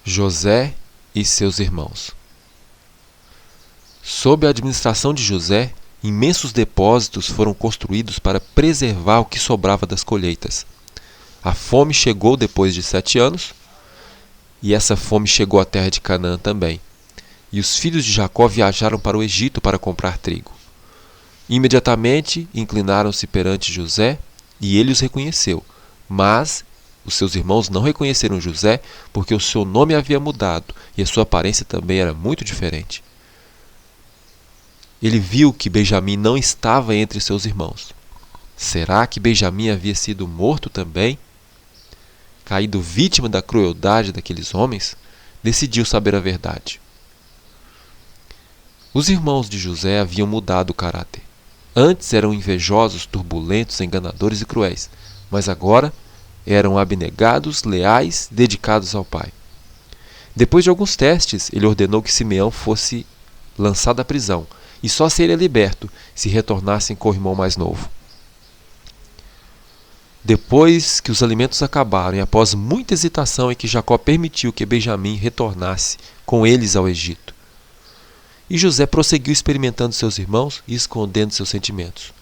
José e seus irmãos. Sob a administração de José, imensos depósitos foram construídos para preservar o que sobrava das colheitas. A fome chegou depois de 7 anos, e essa fome chegou à terra de Canaã também. E os filhos de Jacó viajaram para o Egito para comprar trigo. Imediatamente inclinaram-se perante José, e ele os reconheceu. Mas os seus irmãos não reconheceram José, porque o seu nome havia mudado, e a sua aparência também era muito diferente. Ele viu que Benjamim não estava entre seus irmãos. Será que Benjamim havia sido morto também? Caído vítima da crueldade daqueles homens, decidiu saber a verdade. Os irmãos de José haviam mudado o caráter. Antes eram invejosos, turbulentos, enganadores e cruéis, mas agora eram abnegados, leais, dedicados ao pai. Depois de alguns testes, ele ordenou que Simeão fosse lançado à prisão, e só seria liberto se retornassem com o irmão mais novo. Depois que os alimentos acabaram e após muita hesitação é que Jacó permitiu que Benjamim retornasse com eles ao Egito. E José prosseguiu experimentando seus irmãos e escondendo seus sentimentos.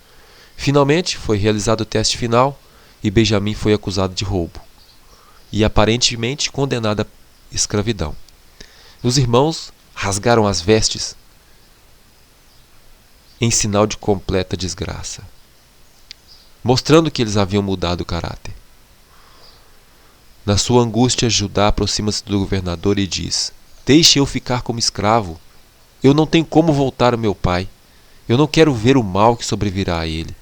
Finalmente foi realizado o teste final e Benjamim foi acusado de roubo e aparentemente condenado à escravidão. Os irmãos rasgaram as vestes em sinal de completa desgraça, mostrando que eles haviam mudado o caráter. Na sua angústia, Judá aproxima-se do governador e diz: "Deixe eu ficar como escravo. Eu não tenho como voltar ao meu pai. Eu não quero ver o mal que sobrevirá a ele."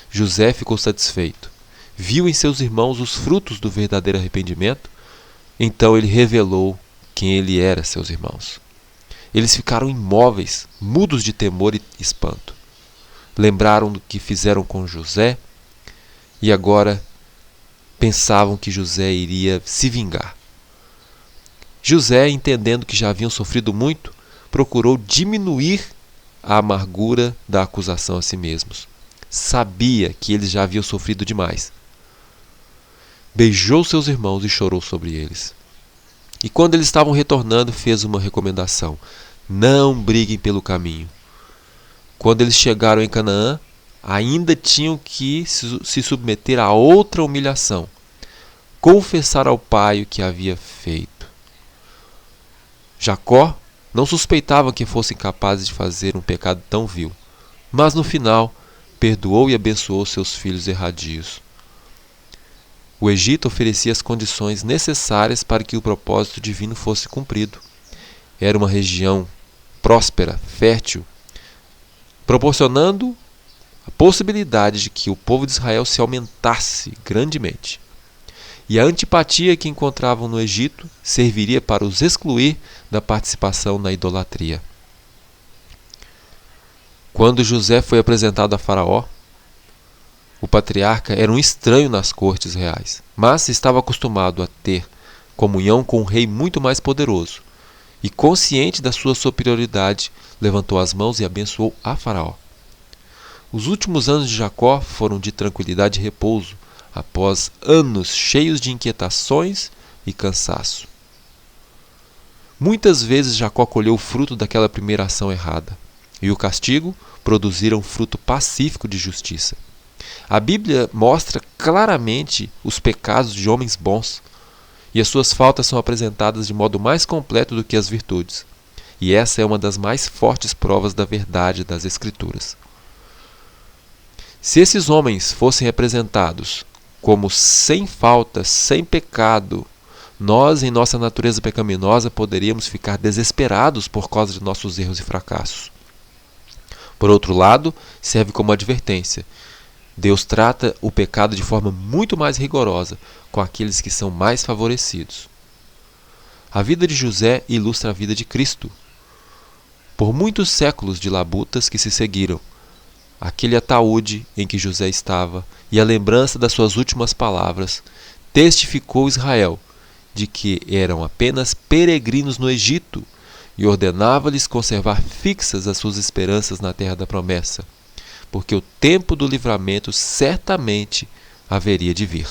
José ficou satisfeito. Viu em seus irmãos os frutos do verdadeiro arrependimento. Então ele revelou quem ele era a seus irmãos. Eles ficaram imóveis, mudos de temor e espanto. Lembraram do que fizeram com José e agora pensavam que José iria se vingar. José, entendendo que já haviam sofrido muito, procurou diminuir a amargura da acusação a si mesmos. Sabia que eles já haviam sofrido demais. Beijou seus irmãos e chorou sobre eles. E quando eles estavam retornando, fez uma recomendação: não briguem pelo caminho. Quando eles chegaram em Canaã, ainda tinham que se submeter a outra humilhação: confessar ao pai o que havia feito. Jacó não suspeitava que fossem capazes de fazer um pecado tão vil, mas no final perdoou e abençoou seus filhos erradios. O Egito oferecia as condições necessárias para que o propósito divino fosse cumprido. Era uma região próspera, fértil, proporcionando a possibilidade de que o povo de Israel se aumentasse grandemente. E a antipatia que encontravam no Egito serviria para os excluir da participação na idolatria. Quando José foi apresentado a Faraó, o patriarca era um estranho nas cortes reais, mas estava acostumado a ter comunhão com um rei muito mais poderoso, e consciente da sua superioridade, levantou as mãos e abençoou a Faraó. Os últimos anos de Jacó foram de tranquilidade e repouso, após anos cheios de inquietações e cansaço. Muitas vezes Jacó colheu o fruto daquela primeira ação errada, e o castigo produzira um fruto pacífico de justiça. A Bíblia mostra claramente os pecados de homens bons, e as suas faltas são apresentadas de modo mais completo do que as virtudes. E essa é uma das mais fortes provas da verdade das Escrituras. Se esses homens fossem representados como sem falta, sem pecado, nós, em nossa natureza pecaminosa, poderíamos ficar desesperados por causa de nossos erros e fracassos. Por outro lado, serve como advertência. Deus trata o pecado de forma muito mais rigorosa com aqueles que são mais favorecidos. A vida de José ilustra a vida de Cristo. Por muitos séculos de labutas que se seguiram, aquele ataúde em que José estava e a lembrança das suas últimas palavras testificou Israel de que eram apenas peregrinos no Egito e ordenava-lhes conservar fixas as suas esperanças na terra da promessa, porque o tempo do livramento certamente haveria de vir.